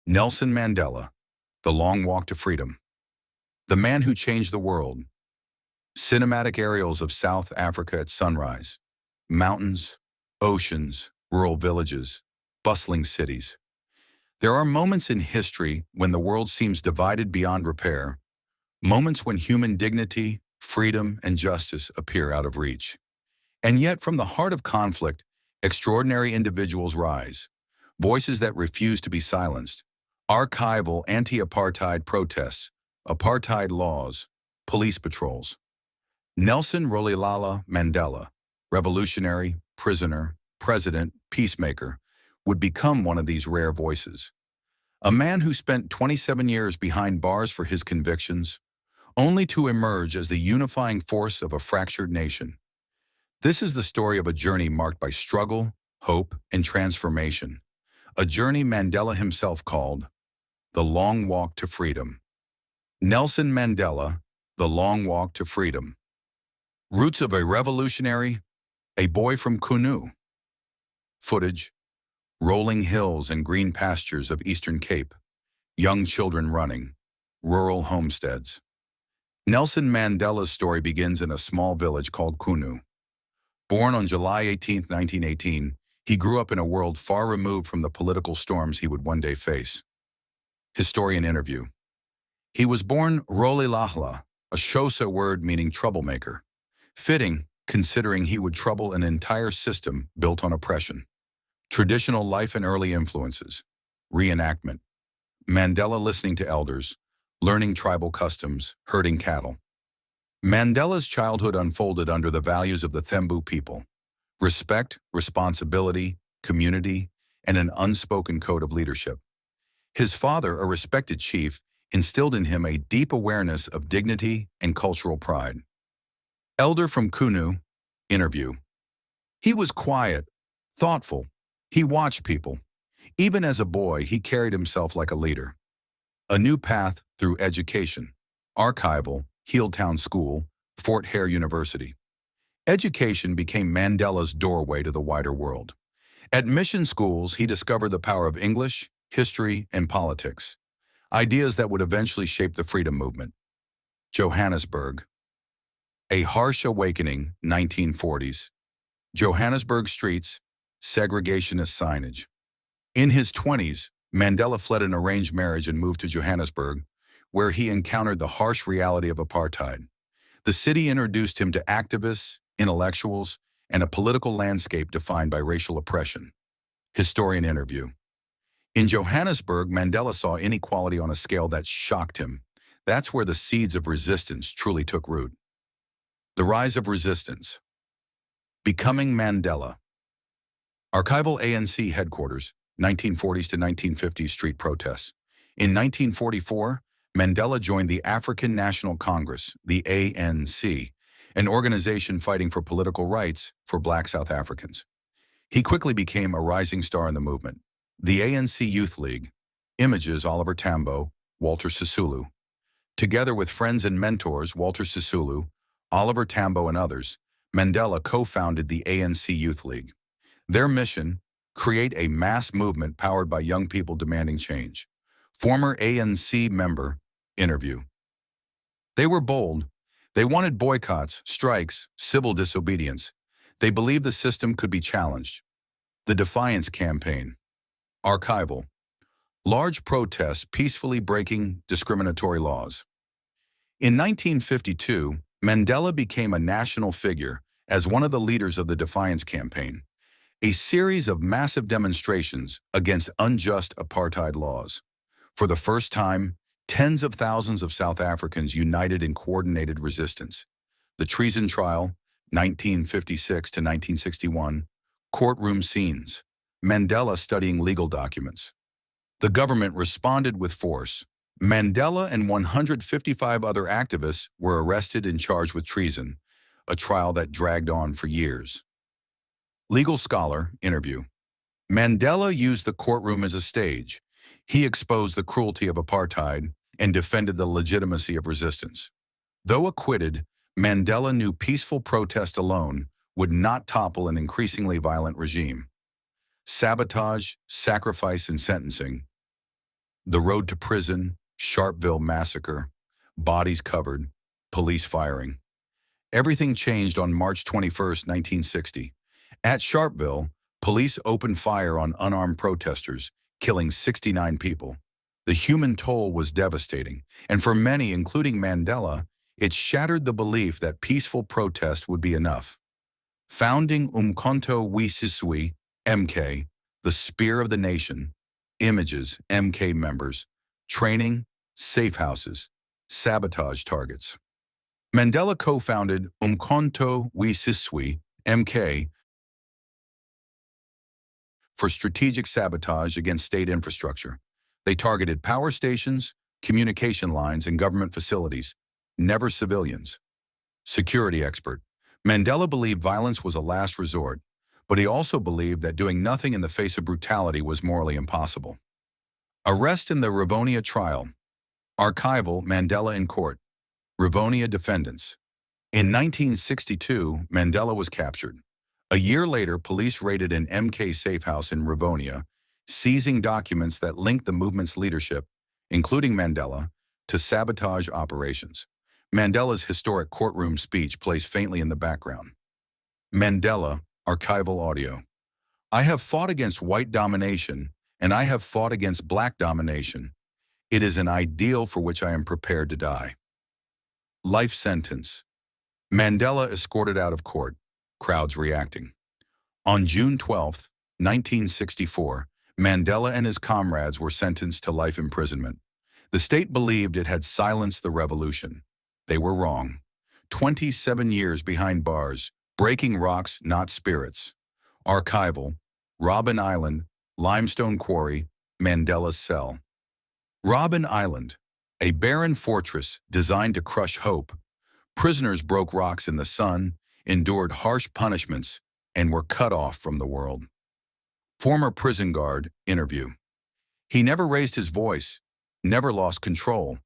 Nelson Mandela, The Long Walk to Freedom. The Man Who Changed the World. Cinematic aerials of South Africa at sunrise. Mountains, oceans, rural villages, bustling cities. There are moments in history when the world seems divided beyond repair, moments when human dignity, freedom, and justice appear out of reach. And yet, from the heart of conflict, extraordinary individuals rise, voices that refuse to be silenced. Archival anti-apartheid protests, apartheid laws, police patrols. Nelson Rolihlahla Mandela, revolutionary, prisoner, president, peacemaker, would become one of these rare voices. A man who spent 27 years behind bars for his convictions, only to emerge as the unifying force of a fractured nation. This is the story of a journey marked by struggle, hope, and transformation. A journey Mandela himself called The Long Walk to Freedom. Nelson Mandela, The Long Walk to Freedom. Roots of a revolutionary, a boy from Kunu. Footage: rolling hills and green pastures of Eastern Cape, young children running, rural homesteads. Nelson Mandela's story begins in a small village called Kunu. Born on July 18, 1918, he grew up in a world far removed from the political storms he would one day face. Historian interview. He was born Rolihlahla, a Xhosa word meaning troublemaker. Fitting, considering he would trouble an entire system built on oppression. Traditional life and early influences. Reenactment. Mandela listening to elders, learning tribal customs, herding cattle. Mandela's childhood unfolded under the values of the Thembu people: respect, responsibility, community, and an unspoken code of leadership. His father, a respected chief, instilled in him a deep awareness of dignity and cultural pride. Elder from Kunu, interview. He was quiet, thoughtful. He watched people. Even as a boy, he carried himself like a leader. A new path through education. Archival, Healdtown School, Fort Hare University. Education became Mandela's doorway to the wider world. At mission schools, he discovered the power of English, history, and politics, ideas that would eventually shape the freedom movement. Johannesburg. A harsh awakening, 1940s. Johannesburg streets, segregationist signage. In his 20s, Mandela fled an arranged marriage and moved to Johannesburg, where he encountered the harsh reality of apartheid. The city introduced him to activists, intellectuals, and a political landscape defined by racial oppression. Historian interview. In Johannesburg, Mandela saw inequality on a scale that shocked him. That's where the seeds of resistance truly took root. The rise of resistance. Becoming Mandela. Archival ANC headquarters, 1940s to 1950s street protests. In 1944, Mandela joined the African National Congress, the ANC, an organization fighting for political rights for Black South Africans. He quickly became a rising star in the movement. The ANC Youth League, images Oliver Tambo, Walter Sisulu. Together with friends and mentors Walter Sisulu, Oliver Tambo, and others, Mandela co-founded the ANC Youth League. Their mission: create a mass movement powered by young people demanding change. Former ANC member, interview. They were bold. They wanted boycotts, strikes, civil disobedience. They believed the system could be challenged. The Defiance Campaign. Archival. Large protests peacefully breaking discriminatory laws. In 1952, Mandela became a national figure as one of the leaders of the Defiance Campaign, a series of massive demonstrations against unjust apartheid laws. For the first time, tens of thousands of South Africans united in coordinated resistance. The treason trial, 1956 to 1961, courtroom scenes, Mandela studying legal documents. The government responded with force. Mandela and 155 other activists were arrested and charged with treason, a trial that dragged on for years. Legal scholar, interview. Mandela used the courtroom as a stage. He exposed the cruelty of apartheid and defended the legitimacy of resistance. Though acquitted, Mandela knew peaceful protest alone would not topple an increasingly violent regime. Sabotage, sacrifice, and sentencing. The road to prison, Sharpeville massacre, bodies covered, police firing. Everything changed on March 21, 1960. At Sharpeville, police opened fire on unarmed protesters, killing 69 people. The human toll was devastating, and for many, including Mandela, it shattered the belief that peaceful protest would be enough. Founding Umkhonto we Sizwe, MK, the Spear of the Nation, images, MK members, training, safe houses, sabotage targets. Mandela co-founded Umkhonto we Sizwe, MK, for strategic sabotage against state infrastructure. They targeted power stations, communication lines, and government facilities, never civilians. Security expert. Mandela believed violence was a last resort, but he also believed that doing nothing in the face of brutality was morally impossible. Arrest in the Rivonia trial. Archival Mandela in court. Rivonia defendants. In 1962, Mandela was captured. A year later, police raided an MK safe house in Rivonia, seizing documents that linked the movement's leadership, including Mandela, to sabotage operations. Mandela's historic courtroom speech plays faintly in the background. Mandela, archival audio. I have fought against white domination, and I have fought against black domination. It is an ideal for which I am prepared to die. Life sentence. Mandela escorted out of court, crowds reacting. On June 12, 1964, Mandela and his comrades were sentenced to life imprisonment. The state believed it had silenced the revolution. They were wrong. 27 years behind bars, breaking rocks, not spirits. Archival, Robben Island, limestone quarry, Mandela's cell. Robben Island, a barren fortress designed to crush hope. Prisoners broke rocks in the sun, endured harsh punishments, and were cut off from the world. Former prison guard, interview. He never raised his voice, never lost control.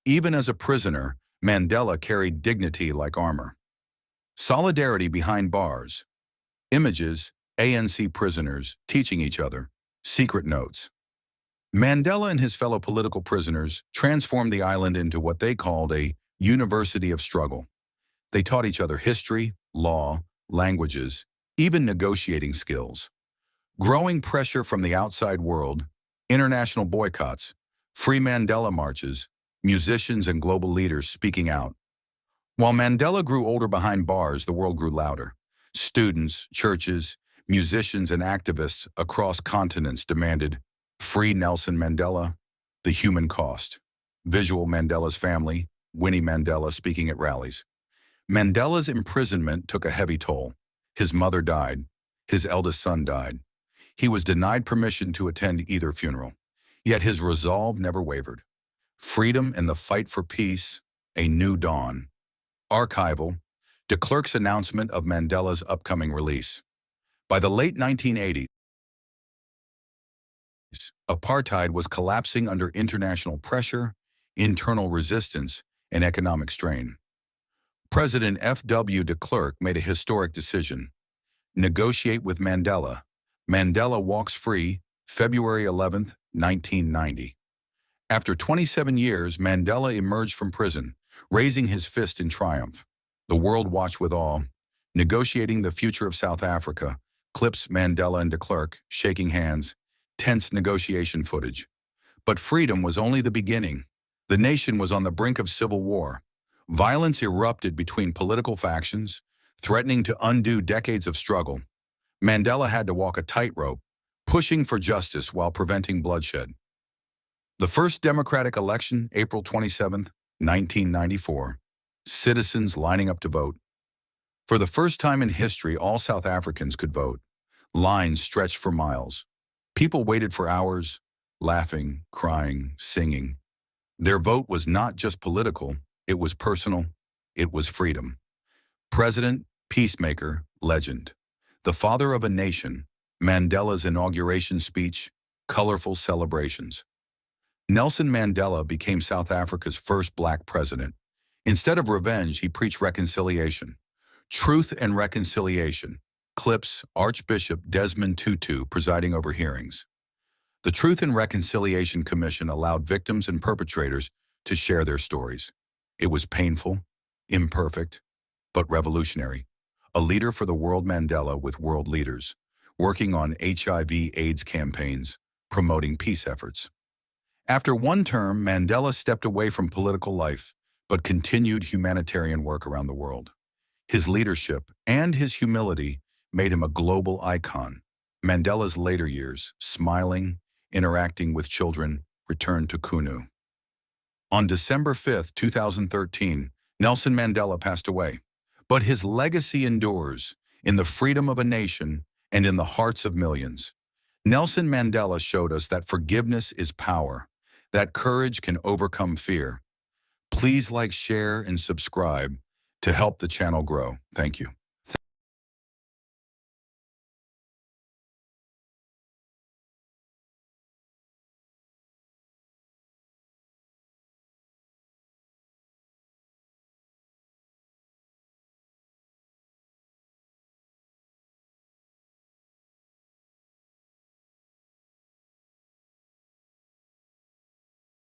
Even as a prisoner, Mandela carried dignity like armor. Solidarity behind bars. Images, ANC prisoners teaching each other. Secret notes. Mandela and his fellow political prisoners transformed the island into what they called a university of struggle. They taught each other history, law, languages, even negotiating skills. Growing pressure from the outside world, international boycotts, free Mandela marches, musicians and global leaders speaking out. While Mandela grew older behind bars, the world grew louder. Students, churches, musicians, and activists across continents demanded free Nelson Mandela, the human cost. Visual Mandela's family, Winnie Mandela speaking at rallies. Mandela's imprisonment took a heavy toll. His mother died. His eldest son died. He was denied permission to attend either funeral. Yet his resolve never wavered. Freedom and the fight for peace, a new dawn. Archival, de Klerk's announcement of Mandela's upcoming release. By the late 1980s, apartheid was collapsing under international pressure, internal resistance, and economic strain. President F.W. de Klerk made a historic decision. Negotiate with Mandela. Mandela walks free, February 11, 1990. After 27 years, Mandela emerged from prison, raising his fist in triumph. The world watched with awe. Negotiating the future of South Africa, clips Mandela and de Klerk, shaking hands, tense negotiation footage. But freedom was only the beginning. The nation was on the brink of civil war. Violence erupted between political factions, threatening to undo decades of struggle. Mandela had to walk a tightrope, pushing for justice while preventing bloodshed. The first democratic election, April 27, 1994. Citizens lining up to vote. For the first time in history, all South Africans could vote. Lines stretched for miles. People waited for hours, laughing, crying, singing. Their vote was not just political, it was personal, it was freedom. President, peacemaker, legend. The father of a nation, Mandela's inauguration speech, colorful celebrations. Nelson Mandela became South Africa's first black president. Instead of revenge, he preached reconciliation. Truth and reconciliation. Clips, Archbishop Desmond Tutu presiding over hearings. The Truth and Reconciliation Commission allowed victims and perpetrators to share their stories. It was painful, imperfect, but revolutionary. A leader for the world, Mandela with world leaders, working on HIV/AIDS campaigns, promoting peace efforts. After one term, Mandela stepped away from political life, but continued humanitarian work around the world. His leadership and his humility made him a global icon. Mandela's later years, smiling, interacting with children, returned to Kunu. On December 5, 2013, Nelson Mandela passed away, but his legacy endures in the freedom of a nation and in the hearts of millions. Nelson Mandela showed us that forgiveness is power, that courage can overcome fear. Please like, share, and subscribe to help the channel grow. Thank you.